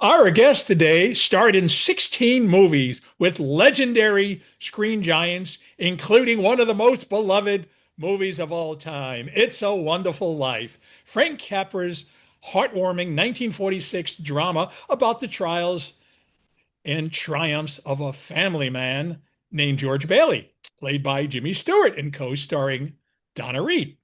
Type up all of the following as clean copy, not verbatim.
Our guest today starred in 16 movies with legendary screen giants, including one of the most beloved movies of all time, It's a Wonderful Life. Frank Capra's heartwarming 1946 drama about the trials and triumphs of a family man named George Bailey, played by Jimmy Stewart and co-starring Donna Reed.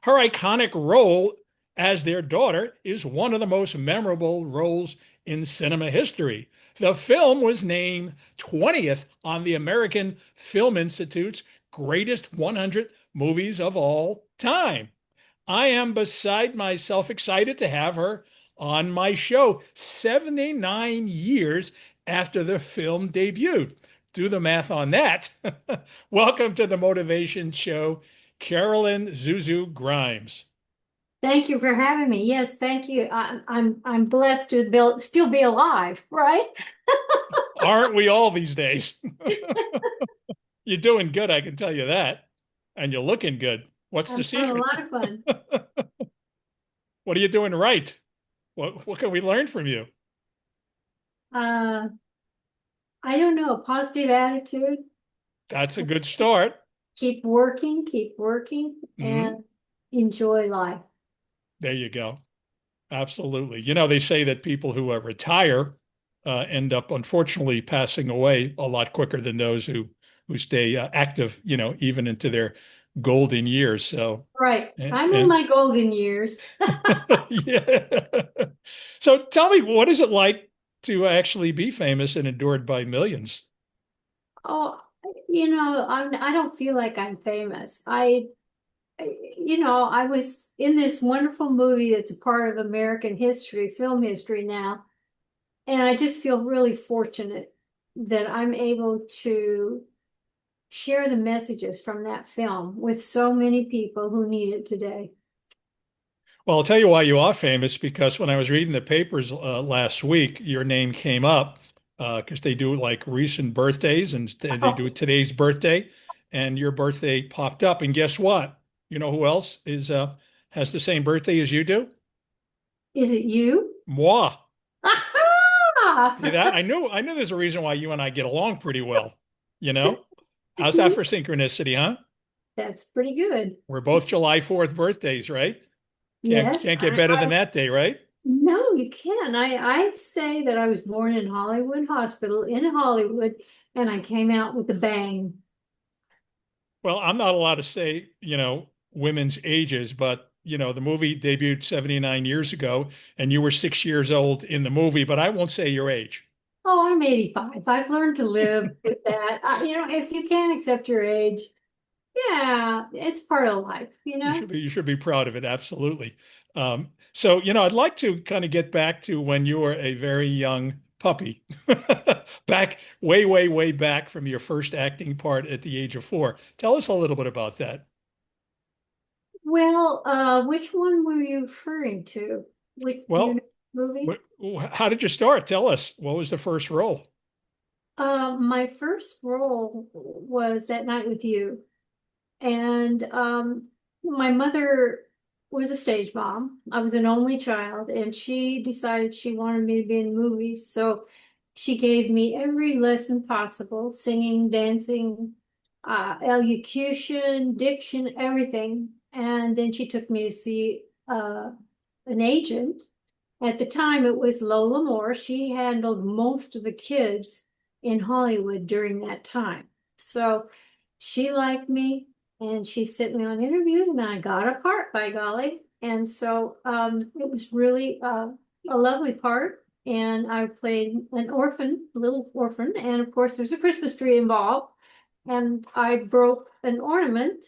Her iconic role as their daughter is one of the most memorable roles in cinema history. The film was named 20th on the American Film Institute's greatest 100 movies of all time. I am beside myself excited to have her on my show 79 years after the film debuted. Do the math on that. Welcome to the Motivation Show, Karolyn Zuzu Grimes. Thank you for having me. Yes, thank you. I'm blessed to still be alive, right? Aren't we all these days? You're doing good, I can tell you that. And you're looking good. What's the I'm having a secret? lot of fun. What are you doing right? What can we learn from you? Uh, I don't know, positive attitude. That's a good start. Keep working, Mhm. and enjoy life. There you go. Absolutely. You know, they say that people who retire end up, unfortunately, passing away a lot quicker than those who stay active, even into their golden years. So, Right. I'm in and my golden years. yeah. So tell me, what is it like to actually be famous and adored by millions? Oh, I don't feel like I'm famous. I was in this wonderful movie that's a part of American history, film history now. And I just feel really fortunate that I'm able to share the messages from that film with so many people who need it today. Well, I'll tell you why you are famous, because when I was reading the papers last week, your name came up because they do like recent birthdays and they do Oh, today's birthday, and your birthday popped up. And guess what? You know who else is has the same birthday as you do? is it you? Moi. See Aha! that? I knew there's a reason why you and I get along pretty well. You know? How's that for synchronicity, huh? That's pretty good. We're both July 4th birthdays, right? Can't Yes, can't get better than that day, right? no, you can. I say that I was born in Hollywood Hospital in Hollywood, and I came out with a bang. Well, I'm not allowed to say, women's ages, but the movie debuted 79 years ago and you were 6 years old in the movie, but I won't say your age. Oh, I'm 85. I've learned to live with that. If you can't accept your age, yeah, it's part of life. You should be proud of it. Absolutely. So, I'd like to kind of get back to when you were a very young puppy, back way, way, way back from your first acting part at the age of 4. Tell us a little bit about that. Well, which one were you referring to? Do you know Well, the movie? how did you start? Tell us. What was the first role? My first role was That Night with You. And my mother was a stage mom. I was an only child, and she decided she wanted me to be in movies. So she gave me every lesson possible, singing, dancing, elocution, diction, everything. And then she took me to see an agent. At the time, it was Lola Moore. She handled most of the kids in Hollywood during that time. So she liked me and she sent me on interviews and I got a part, by golly. And so it was really a lovely part. And I played an orphan, little orphan. And of course, there's a Christmas tree involved. And I broke an ornament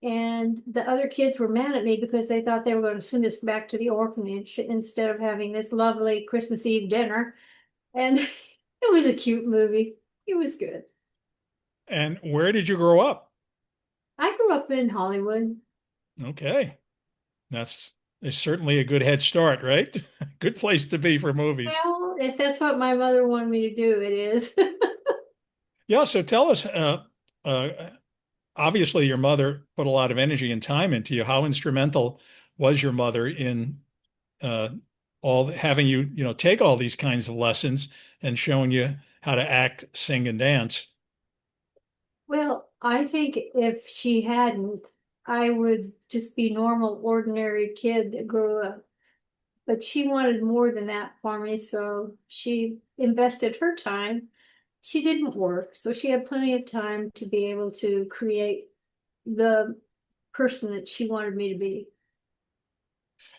and the other kids were mad at me because they thought they were going to send us back to the orphanage instead of having this lovely Christmas Eve dinner. And it was a cute movie. It was good. And where did you grow up? I grew up in Hollywood. Okay. That's is certainly a good head start, right? Good place to be for movies. Well, if that's what my mother wanted me to do, it is. Yeah, so tell us, uh, obviously your mother put a lot of energy and time into you. How instrumental was your mother in uh, having you, take all these kinds of lessons and showing you how to act, sing, and dance. Well, I think if she hadn't, I would just be normal, ordinary kid that grew up. But she wanted more than that for me, so she invested her time. She didn't work, so she had plenty of time to be able to create the person that she wanted me to be.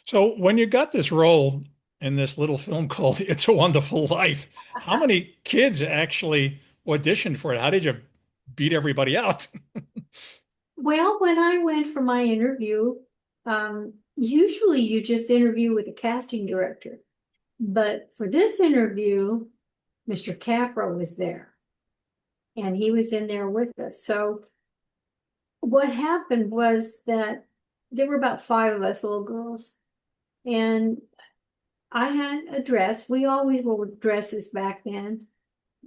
So when you got this role in this little film called It's a Wonderful Life, how many kids actually auditioned for it? How did you beat everybody out? Well, when I went for my interview, usually you just interview with the casting director. But for this interview, Mr. Capra was there and he was in there with us. So what happened was that there were about 5 of us little girls, and I had a dress. We always wore dresses back then.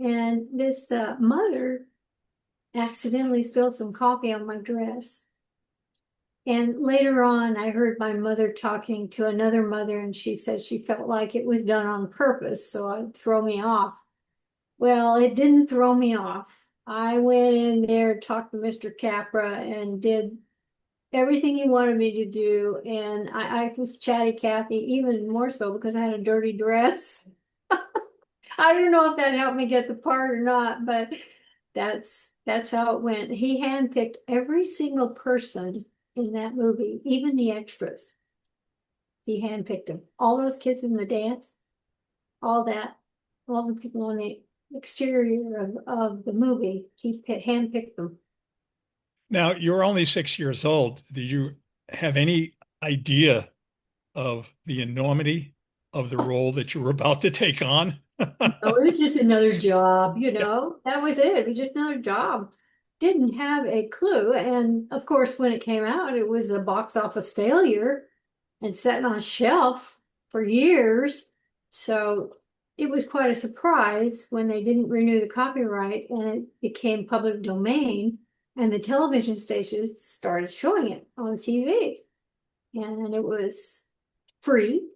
And this mother accidentally spilled some coffee on my dress. And later on, I heard my mother talking to another mother, and she said she felt like it was done on purpose, so it'd throw me off. Well, it didn't throw me off. I went in there, talked to Mr. Capra, and did everything he wanted me to do. And I was chatty Cathy, even more so because I had a dirty dress. I don't know if that helped me get the part or not, but that's how it went. He handpicked every single person in that movie, even the extras. He handpicked them. All those kids in the dance, all that, all the people on the exterior of the movie, he handpicked them. Now, you were only 6 years old. Did you have any idea of the enormity of the role that you were about to take on? Oh, it was just another job, that was it. It was just another job. Didn't have a clue. And of course, when it came out, it was a box office failure and sat on a shelf for years. So it was quite a surprise when they didn't renew the copyright and it became public domain, and the television stations started showing it on TV. And it was free.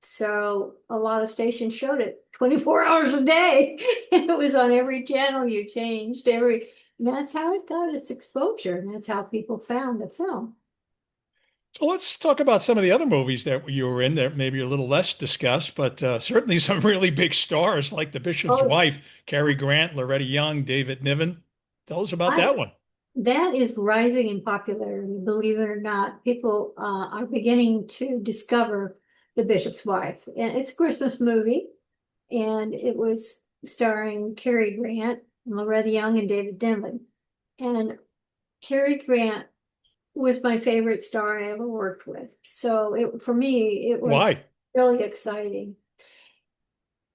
So a lot of stations showed it 24 hours a day. It was on every channel you changed, and that's how it got its exposure. And that's how people found the film. So let's talk about some of the other movies that you were in that maybe a little less discussed, but certainly some really big stars like The Bishop's Oh, Wife, Cary Grant, Loretta Young, David Niven. Tell us about I, that one. that is rising in popularity, believe it or not. People are beginning to discover The Bishop's Wife. And it's a Christmas movie, and it was starring Cary Grant, Loretta Young, and David Niven. And Cary Grant was my favorite star I ever worked with. So for me, it was Why? really exciting.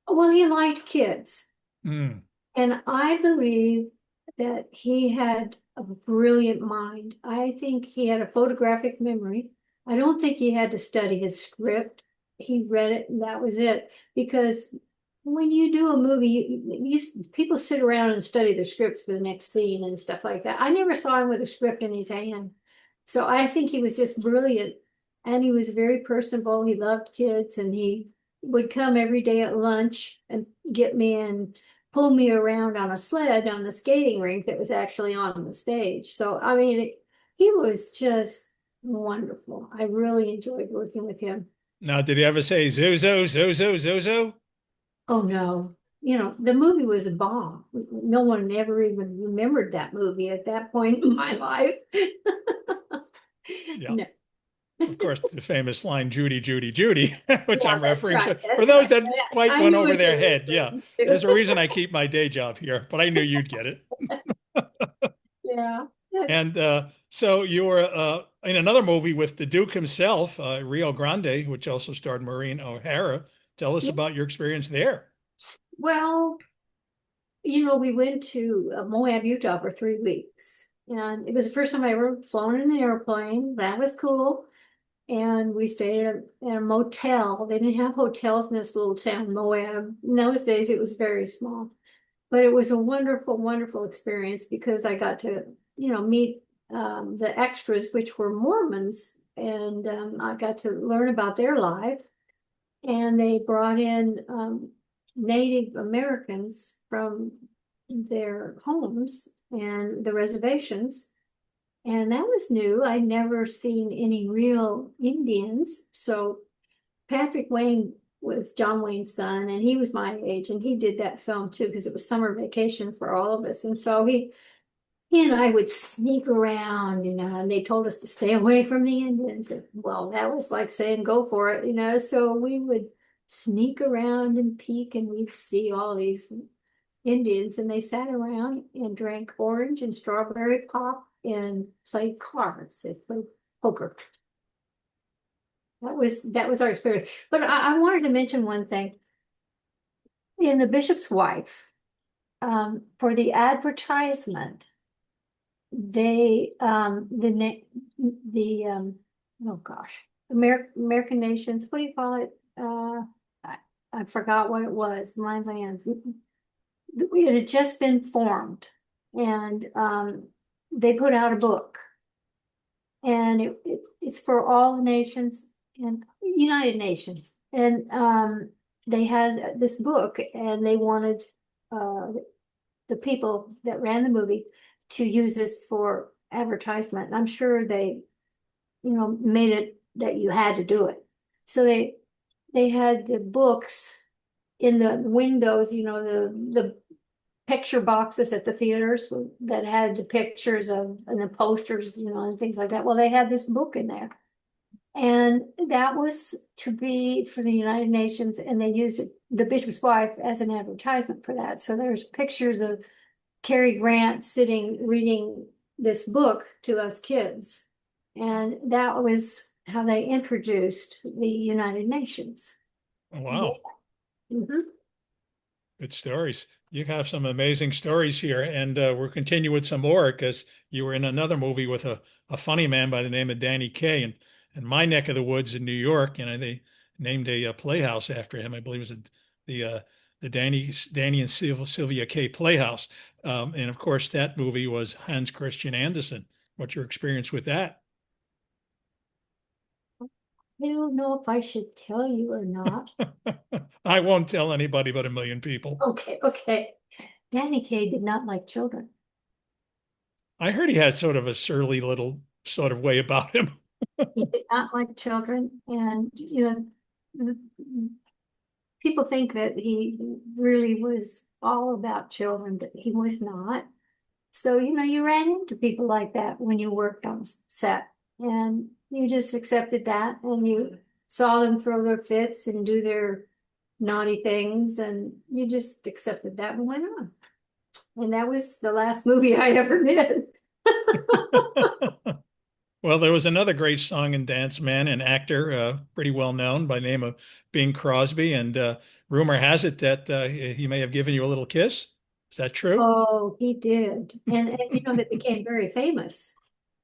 Well, he liked kids. Mm. And I believe that he had a brilliant mind. I think he had a photographic memory. I don't think he had to study his script. He read it and that was it. Because when you do a movie, people sit around and study their scripts for the next scene and stuff like that. I never saw him with a script in his hand. So I think he was just brilliant. And he was very personable. He loved kids, and he would come every day at lunch and get me and pull me around on a sled on the skating rink that was actually on the stage. So, I mean, he was just wonderful. I really enjoyed working with him. Now, did he ever say Zuzu, Zuzu, Zuzu? Oh, no. The movie was a bomb. No one ever even remembered that movie at that point in my life. Yeah. No. Of course, the famous line, Judy, Judy, Judy, which Yeah, I'm that's referring to. right. For That's those right. that quite I went knew over what you their were head, yeah. referring There's a to. reason I keep my day job here, but I knew you'd get it. Yeah. And so you were in another movie with the Duke himself, Rio Grande, which also starred Maureen O'Hara. Tell us Yeah. about your experience there. Well, we went to Moab, Utah for 3 weeks. And it was the first time I ever flown in an airplane. That was cool. And we stayed at a motel. They didn't have hotels in this little town, Moab. In those days, it was very small. But it was a wonderful, wonderful experience because I got to, meet the extras, which were Mormons. And I got to learn about their life. and they brought in Native Americans from their homes and the reservations. And that was new. I'd never seen any real Indians. So Patrick Wayne was John Wayne's son, and he was my age, and he did that film too, because it was summer vacation for all of us. And so he and I would sneak around, and they told us to stay away from the Indians. And, well, that was like saying go for it. So we would sneak around and peek, and we'd see all these Indians, and they sat around and drank orange and strawberry pop and played cards. They played poker. That was our experience. But I wanted to mention one thing. In The Bishop's Wife, for the advertisement, they oh gosh, American Nations, what do you call it? I forgot what it was. My lands. It had just been formed, and they put out a book, and it's for all the nations and United Nations, and they had this book, and they wanted the people that ran the movie to use this for advertisement. And I'm sure they, made it that you had to do it. So they had the books in the windows, the picture boxes at the theaters that had the pictures of, and the posters, and things like that. Well, they had this book in there. And that was to be for the United Nations, and they used The Bishop's Wife as an advertisement for that. So there's pictures of Cary Grant sitting reading this book to us kids. And that was how they introduced the United Nations. Wow. Mm-hmm. Good stories. You have some amazing stories here, and we'll continue with some more because you were in another movie with a funny man by the name of Danny Kaye, and in my neck of the woods in New York, they named a playhouse after him. I believe it was the Danny and Sylvia Kaye Playhouse, and of course that movie was Hans Christian Andersen. What's your experience with that? I don't know if I should tell you or not. I won't tell anybody but a million people. Okay. Danny Kaye did not like children. I heard he had sort of a surly little sort of way about him. He did not like children, and people think that he really was all about children, but he was not. So, you ran into people like that when you worked on set, and you just accepted that, and you saw them throw their fits and do their naughty things, and you just accepted that and went on. And that was the last movie I ever did. Well, there was another great song and dance man and actor, pretty well known by the name of Bing Crosby, and rumor has it that he may have given you a little kiss. Is that true? Oh, he did. And they became very famous.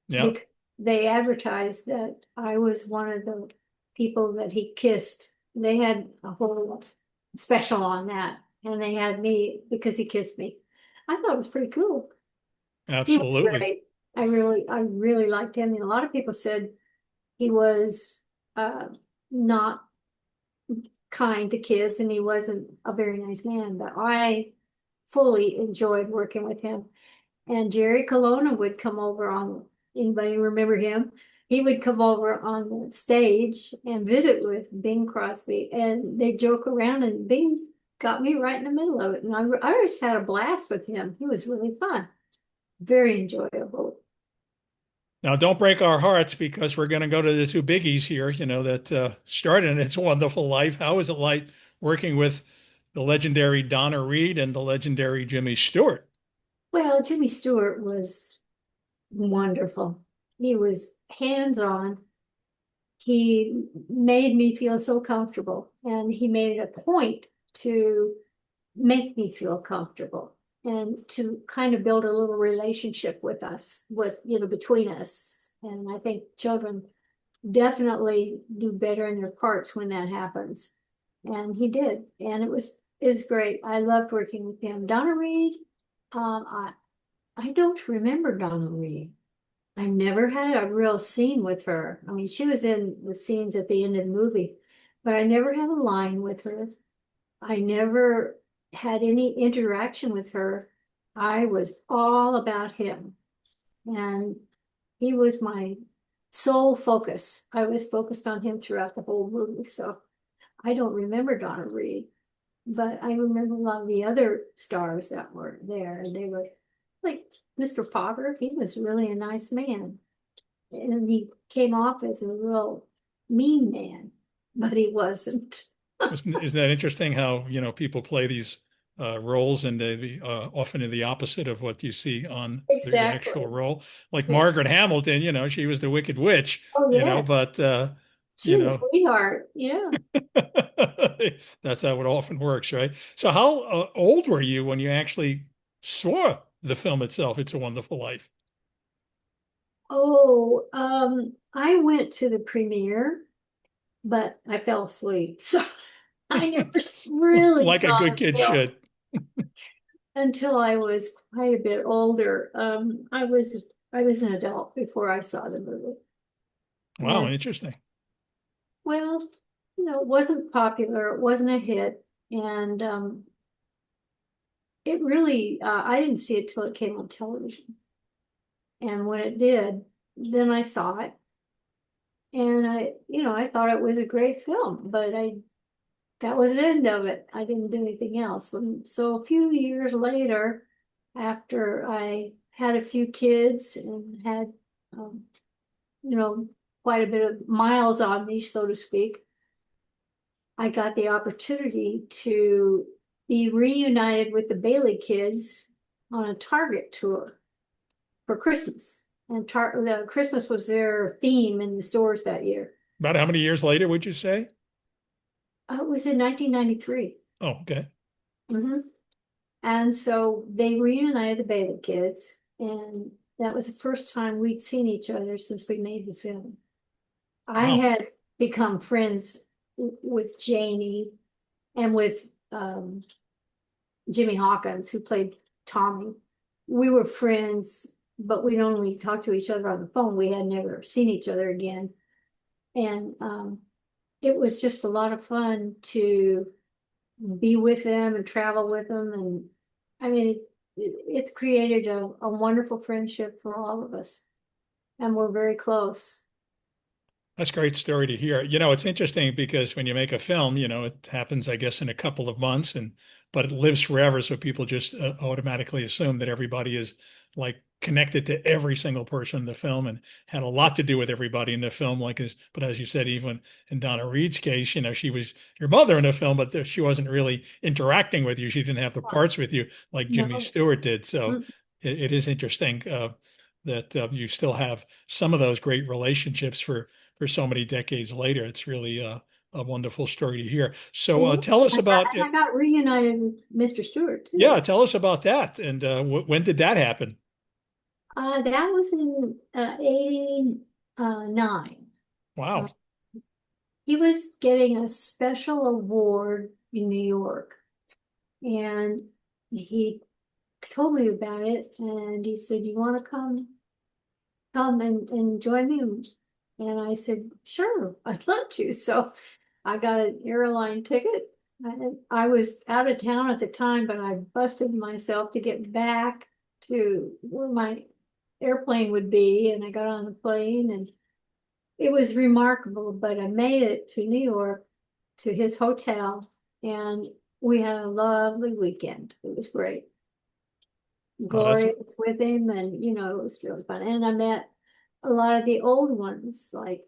Yeah, They advertised that I was one of the people that he kissed. They had a whole special on that, and they had me because he kissed me. I thought it was pretty cool. He was absolutely. great. I really liked him. And a lot of people said he was not kind to kids, and he wasn't a very nice man, but I fully enjoyed working with him. And Jerry Colonna would come over on, anybody remember him? He would come over on the stage and visit with Bing Crosby, and they joke around, and Bing got me right in the middle of it. And I just had a blast with him. He was really fun. Very enjoyable. Now, don't break our hearts because we're going to go to the two biggies here, that started It's a Wonderful Life. How was it like working with the legendary Donna Reed and the legendary Jimmy Stewart? Well, Jimmy Stewart was wonderful. He was hands-on. He made me feel so comfortable, and he made it a point to make me feel comfortable and to kind of build a little relationship with us, between us. And I think children definitely do better in their parts when that happens. And he did. And is great. I loved working with him. Donna Reed, I don't remember Donna Reed. I never had a real scene with her. I mean, she was in the scenes at the end of the movie, but I never had a line with her. I never had any interaction with her. I was all about him. And he was my sole focus. I was focused on him throughout the whole movie. So I don't remember Donna Reed, but I remember a lot of the other stars that were there. And they were like Mr. Potter. He was really a nice man. And he came off as a real mean man, but he wasn't. Isn't that interesting how, people play these roles and they be often in the opposite of what you see on the Exactly. actual role? Like Yeah. Margaret Hamilton, she was the Wicked Witch, Oh, yeah. but She you was a know, sweetheart. Yeah. that's how it often works, right? So how old were you when you actually saw the film itself, It's a Wonderful Life? Oh, I went to the premiere, but I fell asleep. So I never really Like a saw good the kid film should. until I was quite a bit older. I was an adult before I saw the movie. Wow, And interesting. well, it wasn't popular, it wasn't a hit, and it really I didn't see it till it came on television. And when it did, then I saw it. And I thought it was a great film, but that was the end of it. I didn't do anything else. So a few years later, after I had a few kids and had, um, you know, quite a bit of miles on me, so to speak, I got the opportunity to be reunited with the Bailey kids on a Target tour for Christmas. And the Christmas was their theme in the stores that year. About how many years later would you say? It was in 1993. Oh, okay. Mm-hmm. And so they reunited the Bailey kids, and that was the first time we'd seen each other since we made the film. I Wow. had become friends with Janie and with Jimmy Hawkins, who played Tommy. We were friends, but we'd only talked to each other on the phone. We had never seen each other again. And it was just a lot of fun to be with them and travel with them. And I mean, it's created a wonderful friendship for all of us. And we're very close. That's a great story to hear. It's interesting because when you make a film, it happens, I guess, in a couple of months, but it lives forever. So people just automatically assume that everybody is like connected to every single person in the film and had a lot to do with everybody in the film. But as you said, even in Donna Reed's case, she was your mother in the film, but she wasn't really interacting with you. She didn't have the parts with you like Jimmy No. Stewart did. So Mm. it is interesting that you still have some of those great relationships for so many decades later. It's really a wonderful story to hear. So Yeah. tell us about I got reunited with Mr. Stewart yeah, too. tell us about that. And when did that happen? That was in 89. Uh, Wow. he was getting a special award in New York, and he told me about it, and he said, "You want to come and join me?" And I said, "Sure, I'd love to." So I got an airline ticket. I was out of town at the time, but I busted myself to get back to where my airplane would be, and I got on the plane, and it was remarkable. But I made it to New York to his hotel, and we had a lovely weekend. It was great. Oh, that's Gloria was with him, and it was really fun. And I met a lot of the old ones, like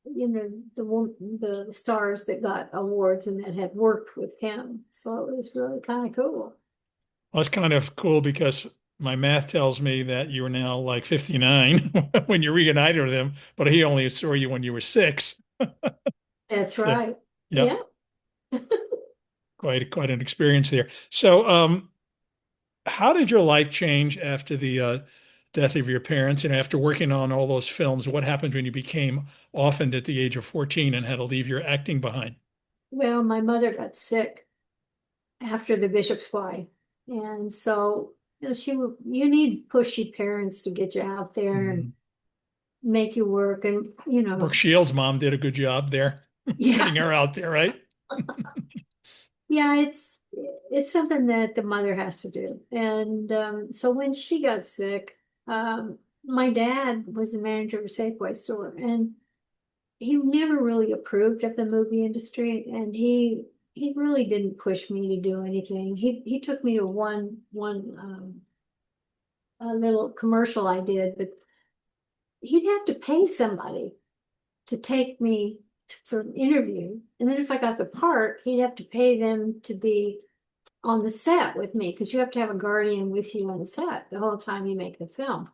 the stars that got awards and that had worked with him. So it was really kind of cool. that's kind of cool because my math tells me that you were now like 59 when you reunited with him, but he only saw you when you were 6. That's So, right. yep, Yeah. quite an experience there. So, how did your life change after the death of your parents and after working on all those films? What happened when you became orphaned at the age of 14 and had to leave your acting behind? Well, my mother got sick after the bishop's wife. And so you need pushy parents to get you out there and Mhm. make you work. And, Brooke Shields' mom did a good job there. Getting her out there, right? Yeah, it's something that the mother has to do. And so when she got sick, my dad was the manager of a Safeway store, and he never really approved of the movie industry, and he really didn't push me to do anything. He took me to one a little commercial I did, but he'd have to pay somebody to take me for an interview. And then if I got the part, he'd have to pay them to be on the set with me, because you have to have a guardian with you on the set the whole time you make the film.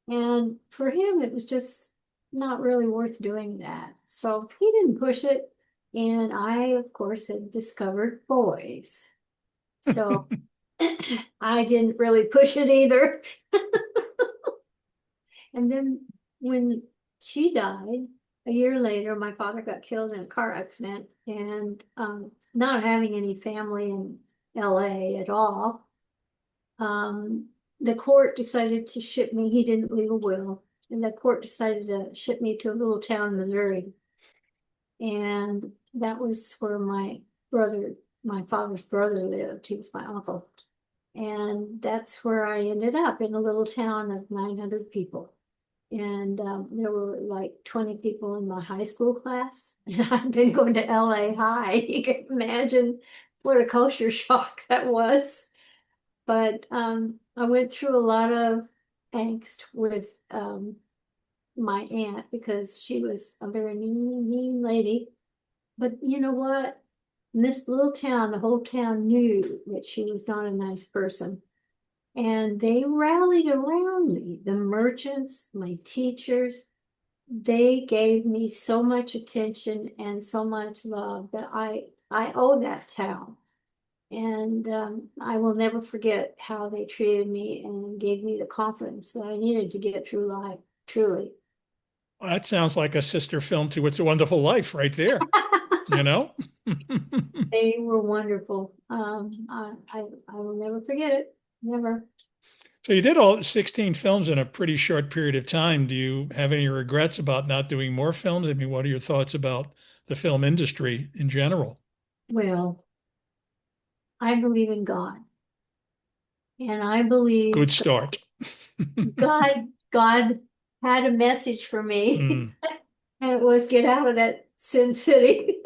And for him, it was just not really worth doing that. So he didn't push it. And I, of course, had discovered boys. So I didn't really push it either. And then when she died, a year later, my father got killed in a car accident, and not having any family in LA at all, the court decided to ship me. He didn't leave a will, and the court decided to ship me to a little town in Missouri. And that was where my father's brother lived. He was my uncle. And that's where I ended up, in a little town of 900 people. And there were like 20 people in my high school class. And I've been going to LA High. You can imagine what a culture shock that was. But I went through a lot of angst with my aunt, because she was a very mean lady. But you know what? In this little town, the whole town knew that she was not a nice person. And they rallied around me. The merchants, my teachers, they gave me so much attention and so much love that I owe that town. And I will never forget how they treated me and gave me the confidence that I needed to get through life, truly. Well, that sounds like a sister film to It's a Wonderful Life right there, you know? They were wonderful. I will never forget it. Never. So you did all 16 films in a pretty short period of time. Do you have any regrets about not doing more films? I mean, what are your thoughts about the film industry in general? Well, I believe in God. And I believe Good start. God had a message for me, Mm. and it was get out of that Sin City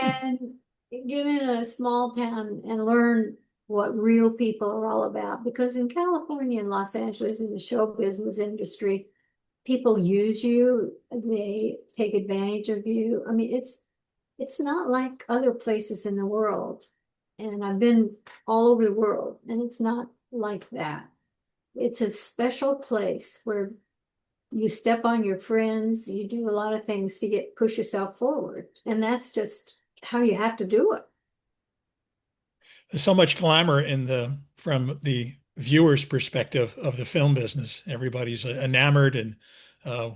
and get in a small town and learn what real people are all about. Because in California and Los Angeles, in the show business industry, people use you, they take advantage of you. I mean, it's not like other places in the world. And I've been all over the world, and it's not like that. It's a special place where you step on your friends, you do a lot of things to push yourself forward. And that's just how you have to do it. There's so much glamour from the viewer's perspective of the film business. Everybody's enamored and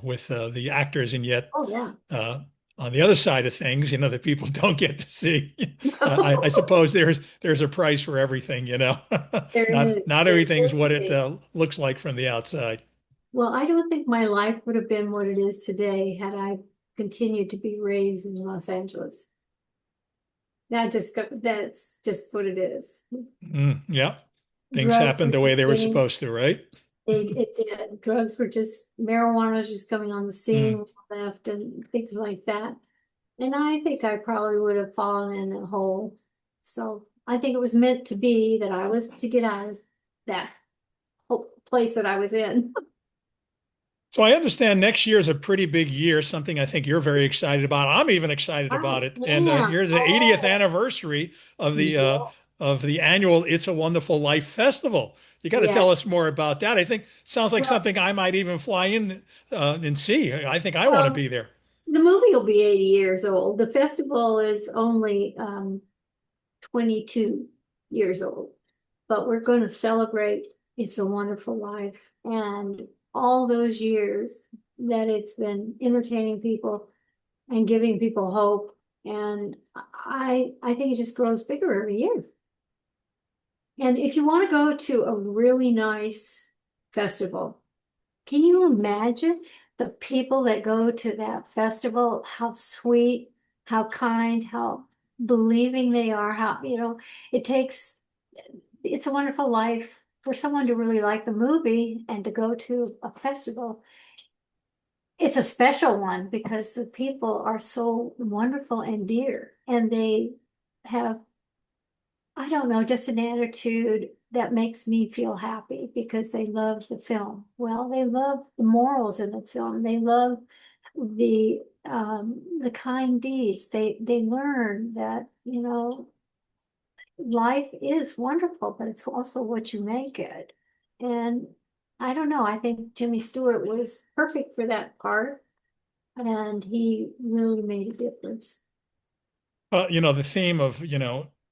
with the actors, and yet Oh, yeah. uh, on the other side of things, that people don't get to see. I suppose there's a price for everything, There is. Not There everything's what it is. looks like from the outside. Well, I don't think my life would have been what it is today had I continued to be raised in Los Angeles. That's just what it is. Yeah, things Drugs happened were the way just they were supposed to, right? it did. Drugs were just, marijuana was just coming on the scene, Mm. left, and things like that. And I think I probably would have fallen in a hole. So I think it was meant to be that I was to get out of that whole place that I was in. So I understand next year is a pretty big year, something I think you're very excited about. I'm even excited I about it. And am. here's the 80th Oh, anniversary yeah. of the annual It's a Wonderful Life Festival. You got to Yeah. tell us more about that. I think sounds like Well, something I might even fly in and see. I think I want to well, be there. the movie will be 80 years old. The festival is only 22 years old, but we're going to celebrate It's a Wonderful Life and all those years that it's been entertaining people and giving people hope. And I think it just grows bigger every year. And if you want to go to a really nice festival, can you imagine the people that go to that festival, how sweet, how kind, how believing they are, how, it takes, it's a Wonderful Life for someone to really like the movie and to go to a festival. It's a special one because the people are so wonderful and dear, and they have, I don't know, just an attitude that makes me feel happy because they love the film. Well, they love the morals in the film. They love the kind deeds. They learn that, life is wonderful, but it's also what you make it. And I don't know, I think Jimmy Stewart was perfect for that part, and he really made a difference. The theme of,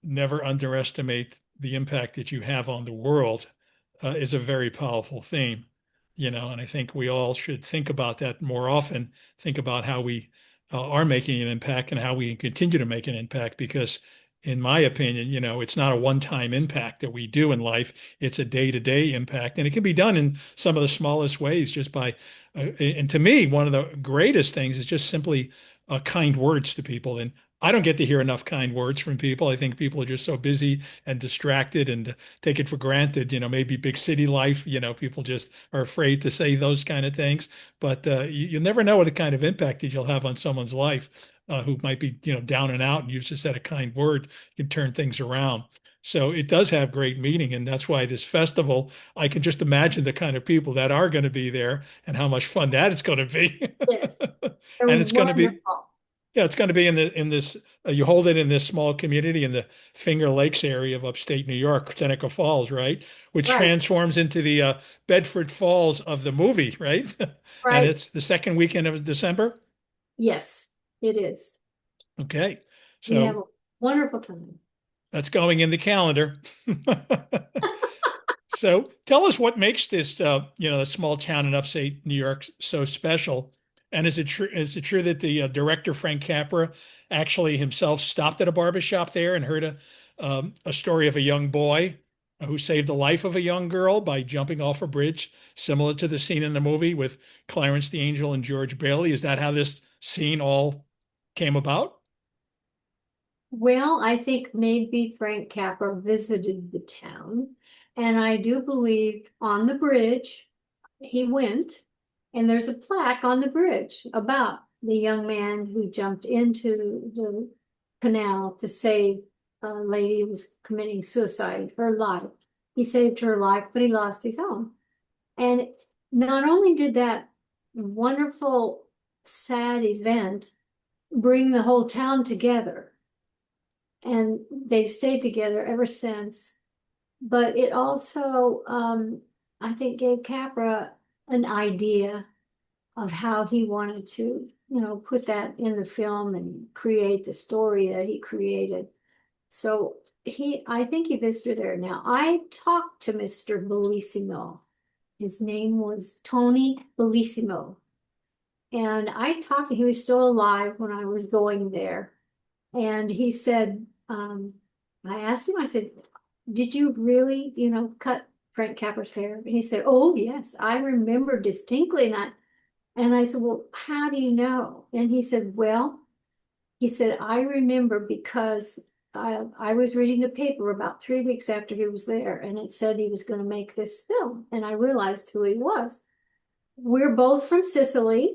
never underestimate the impact that you have on the world is a very powerful theme, and I think we all should think about that more often, think about how we are making an impact and how we can continue to make an impact, because in my opinion, it's not a one-time impact that we do in life. It's a day-to-day impact, and it can be done in some of the smallest ways just by, and to me, one of the greatest things is just simply kind words to people. And I don't get to hear enough kind words from people. I think people are just so busy and distracted and take it for granted. Maybe big city life, people just are afraid to say those kind of things. But you never know what the kind of impact that you'll have on someone's life who might be, down and out, and you just said a kind word can turn things around. So it does have great meaning. And that's why this festival, I can just imagine the kind of people that are going to be there and how much fun that it's going to be. Yes, they're And it's going to be, wonderful. yeah, it's going to be in this. You hold it in this small community in the Finger Lakes area of upstate New York, Seneca Falls, right? Which Right, transforms into the Bedford Falls of the movie, right? And right. it's the second weekend of December. Yes, it is. Okay, We have so a wonderful time. that's going in the calendar. So tell us what makes this, a small town in upstate New York so special. And is it true that the director Frank Capra actually himself stopped at a barbershop there and heard a story of a young boy who saved the life of a young girl by jumping off a bridge, similar to the scene in the movie with Clarence the Angel and George Bailey? Is that how this scene all came about? Well, I think maybe Frank Capra visited the town, and I do believe on the bridge he went, and there's a plaque on the bridge about the young man who jumped into the canal to save a lady who was committing suicide, her life. He saved her life, but he lost his own. And not only did that wonderful, sad event bring the whole town together, and they've stayed together ever since. But it also, I think, gave Capra an idea of how he wanted to, put that in the film and create the story that he created. So I think he visited there. Now, I talked to Mr. Bellissimo. His name was Tony Bellissimo. And I talked to him, he was still alive when I was going there. And he said, I asked him, I said, did you really, cut Frank Capra's hair? And he said, oh, yes, I remember distinctly. And I said, well, how do you know? And he said, well, I remember because I was reading the paper about 3 weeks after he was there, and it said he was going to make this film. And I realized who he was. We're both from Sicily.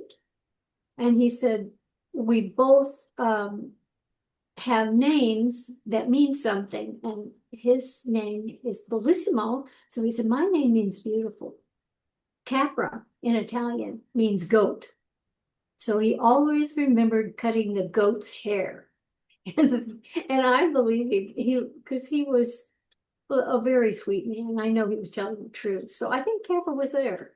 And he said, we both have names that mean something. And his name is Bellissimo. So he said, my name means beautiful. Capra in Italian means goat. So he always remembered cutting the goat's hair. And I believe because he was a very sweet man. I know he was telling the truth. So I think Capra was there.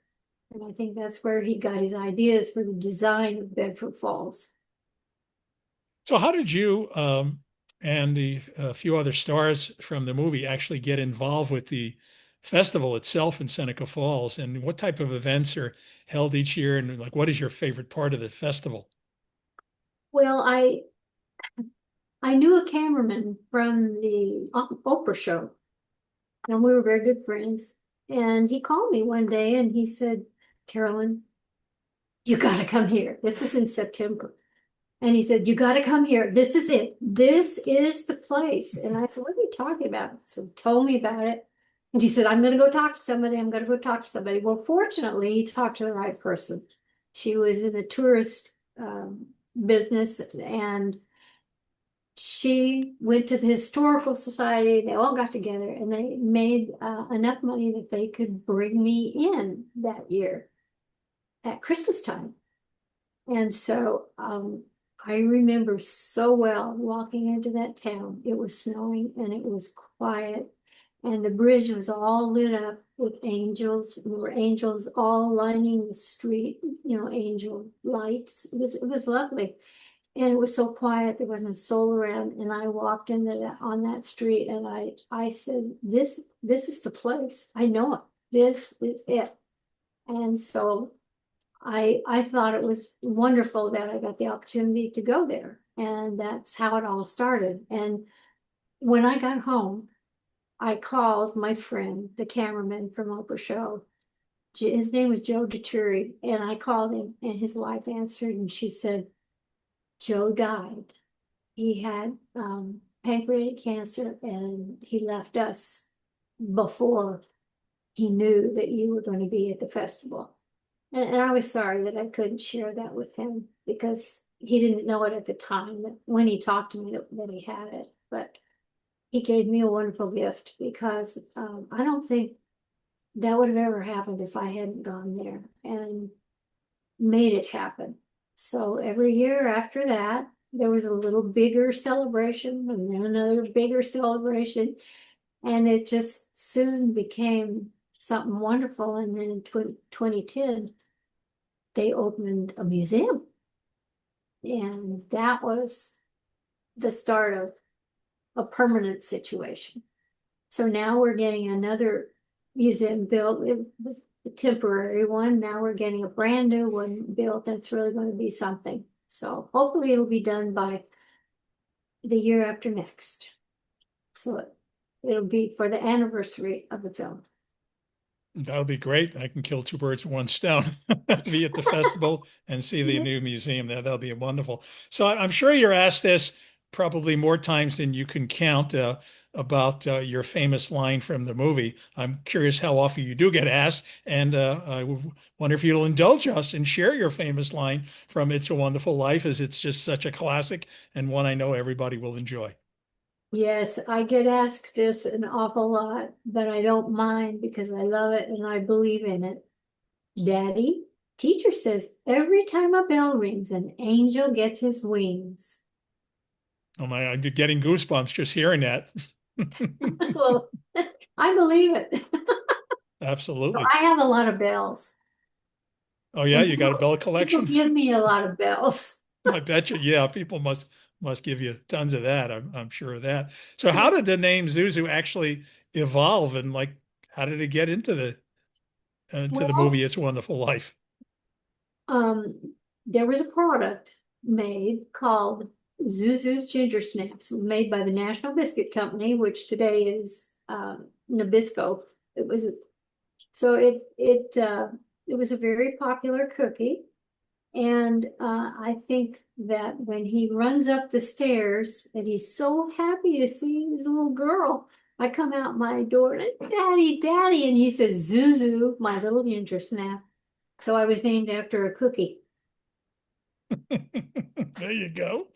And I think that's where he got his ideas for the design of Bedford Falls. So how did you and the few other stars from the movie actually get involved with the festival itself in Seneca Falls? And what type of events are held each year? And like, what is your favorite part of the festival? Well, I knew a cameraman from the Oprah show, and we were very good friends. And he called me one day and he said, Karolyn, you got to come here. This was in September. And he said, you got to come here. This is it. This is the place. And I said, what are you talking about? So he told me about it. And he said, I'm going to go talk to somebody. I'm going to go talk to somebody. Well, fortunately, he talked to the right person. She was in the tourist business, and she went to the historical society. They all got together and they made enough money that they could bring me in that year at Christmas time. And so I remember so well walking into that town. It was snowing and it was quiet, and the bridge was all lit up with angels. There were angels all lining the street, you know, angel lights. It was lovely. And it was so quiet, there wasn't a soul around. And I walked into that on that street, and I said, this is the place. I know it. This is it. And so I thought it was wonderful that I got the opportunity to go there. And that's how it all started. And when I got home, I called my friend, the cameraman from Oprah Show. His name was Joe 𝐄 and I called him, and his wife answered, and she said, Joe died. He had pancreatic cancer, and he left us before he knew that you were going to be at the festival. And I was sorry that I couldn't share that with him, because he didn't know it at the time, that when he talked to me that he had it. But he gave me a wonderful gift, because I don't think that would have ever happened if I hadn't gone there and made it happen. So every year after that, there was a little bigger celebration and then another bigger celebration. And it just soon became something wonderful. And then in 2010, they opened a museum. And that was the start of a permanent situation. So now we're getting another museum built. It was a temporary one. Now we're getting a brand new one built that's really going to be something. So hopefully it'll be done by the year after next. So it'll be for the anniversary of the film. That'll be great. I can kill two birds with one stone. Be at the festival and see the new museum there. That'll be wonderful. So I'm sure you're asked this probably more times than you can count about your famous line from the movie. I'm curious how often you do get asked, and I wonder if you'll indulge us and share your famous line from It's a Wonderful Life, as it's just such a classic and one I know everybody will enjoy. Yes, I get asked this an awful lot, but I don't mind because I love it and I believe in it. Daddy, teacher says every time a bell rings, an angel gets his wings. Oh my, I'm getting goosebumps just hearing that. Well, I believe it. Absolutely. I have a lot of bells. Oh yeah, And you got a bell people collection? give me a lot of bells. I bet you. Yeah, people must give you tons of that. I'm sure of that. So how did the name Zuzu actually evolve, and like how did it get into the Well, movie It's a Wonderful Life? there was a product made called Zuzu's Ginger Snaps, made by the National Biscuit Company, which today is Nabisco. It was so it was a very popular cookie, and I think that when he runs up the stairs and he's so happy to see his little girl, I come out my door and Daddy, Daddy, and he says Zuzu, my little ginger snap. So I was named after a cookie. There you go.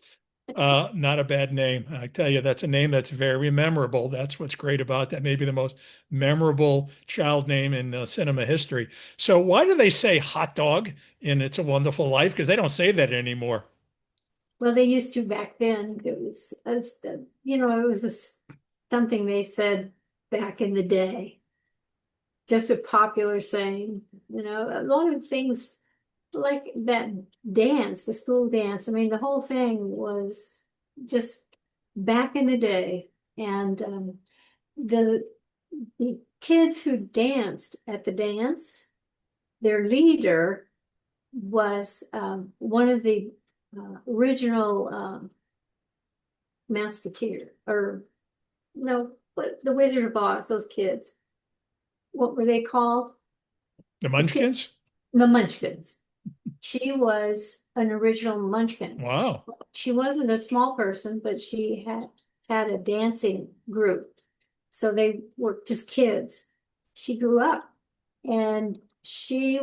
Not a bad name. I tell you, that's a name that's very memorable. That's what's great about that. Maybe the most memorable child name in cinema history. So why do they say hot dog in It's a Wonderful Life? Because they don't say that anymore. Well, they used to back then. You know, it was something they said back in the day. Just a popular saying. You know, a lot of things like that dance, the school dance. I mean, the whole thing was just back in the day. And the the kids who danced at the dance, their leader was one of the original Musketeer, or no, what the Wizard of Oz, those kids. What were they called? The The kids, Munchkins? the Munchkins. She was an original Munchkin. Wow. She wasn't a small person, but she had a dancing group. So they were just kids. She grew up and she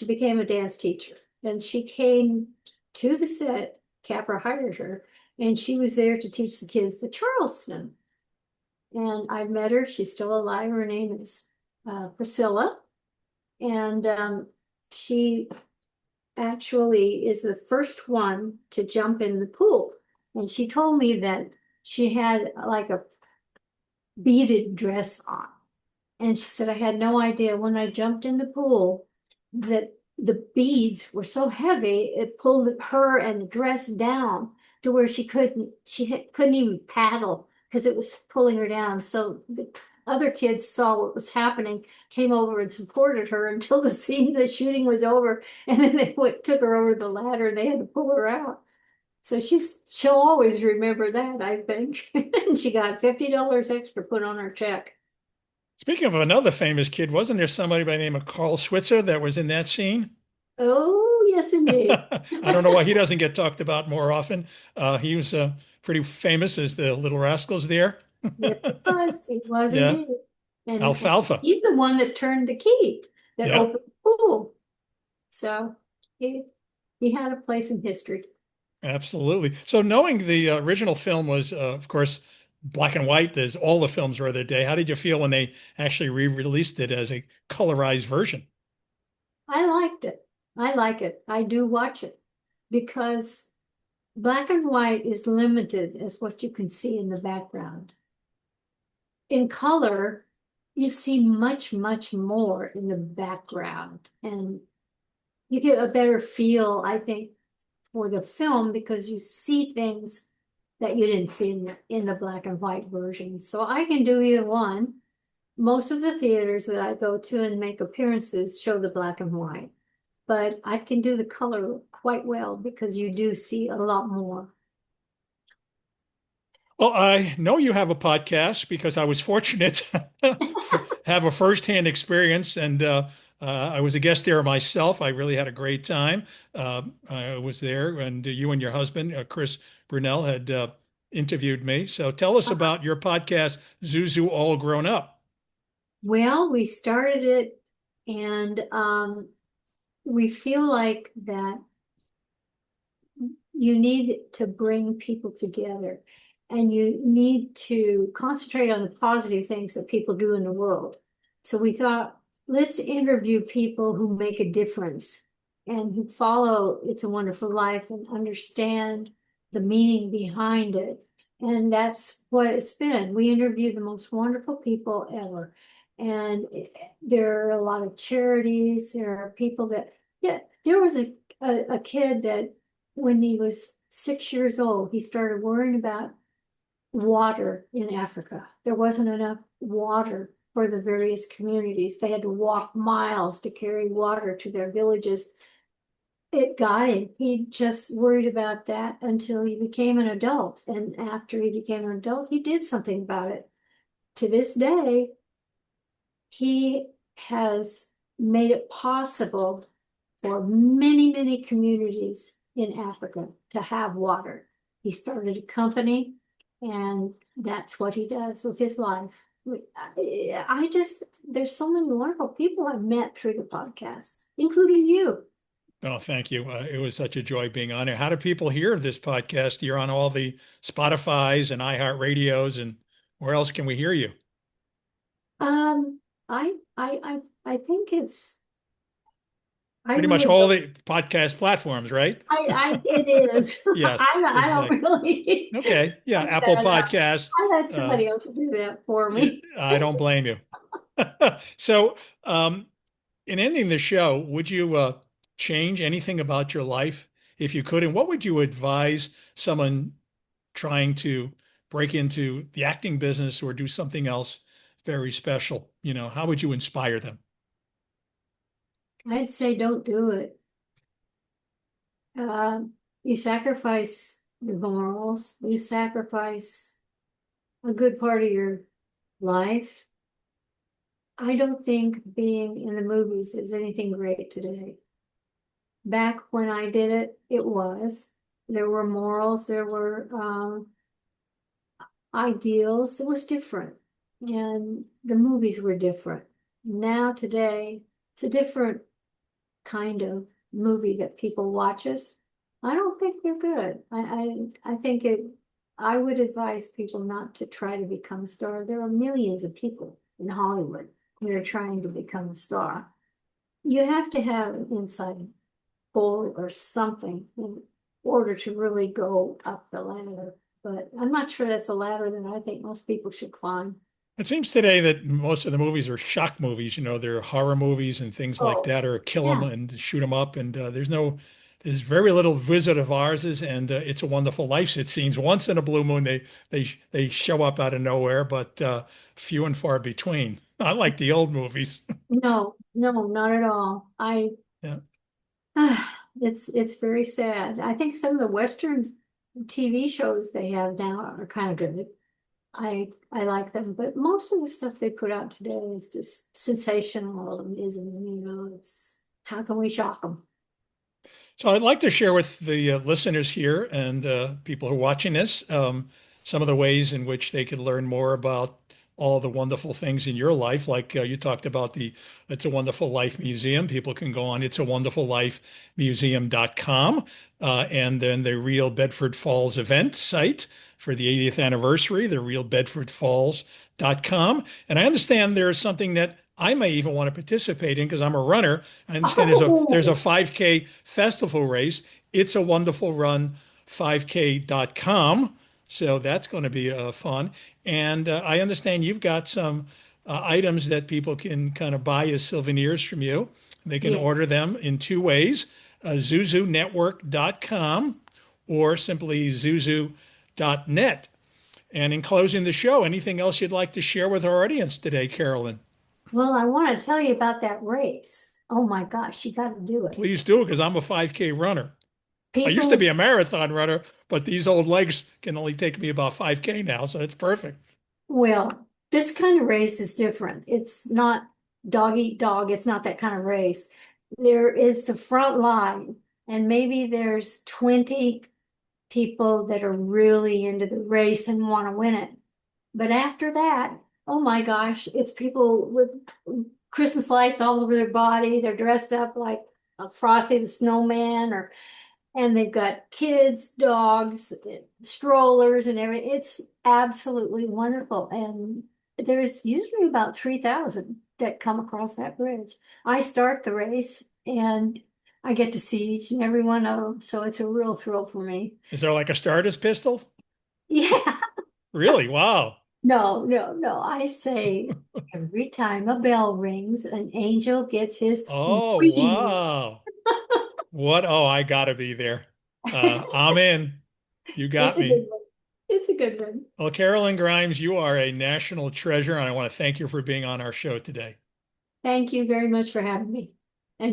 became a dance teacher, and she came to the set. Capra hired her, and she was there to teach the kids the Charleston. And I've met her. She's still alive. Her name is Priscilla. And she actually is the first one to jump in the pool. And she told me that she had like a beaded dress on. And she said, I had no idea when I jumped in the pool that the beads were so heavy, it pulled her and the dress down to where she couldn't even paddle because it was pulling her down. So the other kids saw what was happening, came over and supported her until the shooting was over. And then they took her over the ladder and they had to pull her out. So she'll always remember that, I think. And she got $50 extra put on her check. Speaking of another famous kid, wasn't there somebody by the name of Carl Switzer that was in that scene? Oh, yes, indeed. I don't know why he doesn't get talked about more often. He was pretty famous as the Little Rascals there. Yes, it was. It was Yeah. indeed. And Alfalfa. he's the one that turned the key that Yeah, opened the pool. So he had a place in history. absolutely. So knowing the original film was, of course, black and white, as all the films were of the day, how did you feel when they actually re-released it as a colorized version? I liked it. I like it. I do watch it because black and white is limited as what you can see in the background. In color, you see much, much more in the background, and you get a better feel, I think, for the film because you see things that you didn't see in the black and white version. So I can do either one. Most of the theaters that I go to and make appearances show the black and white, but I can do the color quite well because you do see a lot more. Well, I know you have a podcast because I was fortunate to have a firsthand experience, and I was a guest there myself. I really had a great time. I was there, and you and your husband, Chris Brunel, had interviewed me. So tell us about your podcast, Zuzu All Grown Up. Well, we started it, and we feel like that you need to bring people together, and you need to concentrate on the positive things that people do in the world. So we thought, let's interview people who make a difference and who follow It's a Wonderful Life and understand the meaning behind it. And that's what it's been. We interview the most wonderful people ever. And there are a lot of charities. There are people that, yeah, there was a kid that when he was 6 years old, he started worrying about water in Africa. There wasn't enough water for the various communities. They had to walk miles to carry water to their villages. It got him. He just worried about that until he became an adult. And after he became an adult, he did something about it. To this day, he has made it possible for many, many communities in Africa to have water. He started a company, and that's what he does with his life. There's so many wonderful people I've met through the podcast, including you. Oh, thank you. It was such a joy being on it. How do people hear this podcast? You're on all the Spotify's and iHeartRadios, and where else can we hear you? Um, I think it's, I Pretty much really all don't, the podcast platforms, right? it is. Yes, I exactly. don't really. Okay. Yeah, I Apple set it up. Podcast. I let somebody else do that for me. I don't blame you. So, in ending the show, would you change anything about your life if you could? And what would you advise someone trying to break into the acting business or do something else very special? How would you inspire them? I'd say don't do it. You sacrifice your morals, you sacrifice a good part of your life. I don't think being in the movies is anything great today. Back when I did it, it was. There were morals, there were ideals. It was different. And the movies were different. Now, today, it's a different kind of movie that people watches. I don't think they're good. I think I would advise people not to try to become a star. There are millions of people in Hollywood who are trying to become a star. You have to have an inside goal or something in order to really go up the ladder. But I'm not sure that's a ladder that I think most people should climb. It seems today that most of the movies are shock movies. They're horror movies and things like Oh, that, or kill them yeah. and shoot them up. And there's very little Wizard of Ours and It's a Wonderful Life. It seems once in a blue moon they show up out of nowhere, but few and far between. I like the old movies. No, no, not at all. Yeah. It's very sad. I think some of the Western TV shows they have now are kind of good. I like them, but most of the stuff they put out today is just sensationalism. It's how can we shock them? So I'd like to share with the listeners here and people who are watching this some of the ways in which they could learn more about all the wonderful things in your life. Like you talked about the It's a Wonderful Life Museum. People can go on itsawonderfullifemuseum.com and then the Real Bedford Falls event site for the 80th anniversary, the realbedfordfalls.com. And I understand there is something that I may even want to participate in because I'm a runner. I understand there's a Oh, 5K festival race. It's a wonderful run 5K.com. So that's going to be fun. And I understand you've got some items that people can kind of buy as souvenirs from you. They can yeah. order them in two ways, zuzunetwork.com or simply zuzu.net. And in closing the show, anything else you'd like to share with our audience today, Karolyn? Well, I want to tell you about that race. Oh my gosh, you got to do it. Please do, because I'm a 5K runner. I used to be People, a marathon runner, but these old legs can only take me about 5K now, so it's perfect. well, this kind of race is different. It's not dog eat dog. It's not that kind of race. There is the front line, and maybe there's 20 people that are really into the race and want to win it. But after that, oh my gosh, it's people with Christmas lights all over their body. They're dressed up like a Frosty the Snowman, and they've got kids, dogs, strollers, and everything. It's absolutely wonderful. And there's usually about 3,000 that come across that bridge. I start the race and I get to see each and every one of them. So it's a real thrill for me. Is there like a Stardust pistol? Yeah. Really? Wow. No, no, no. I say every time a bell rings, an angel gets his Oh, wings. wow. What? Oh, I gotta be there. I'm in. You It's got a good me. one. It's a good one. Well, Karolyn Grimes, you are a national treasure, and I want to thank you for being on our show today. Thank you very much for having me.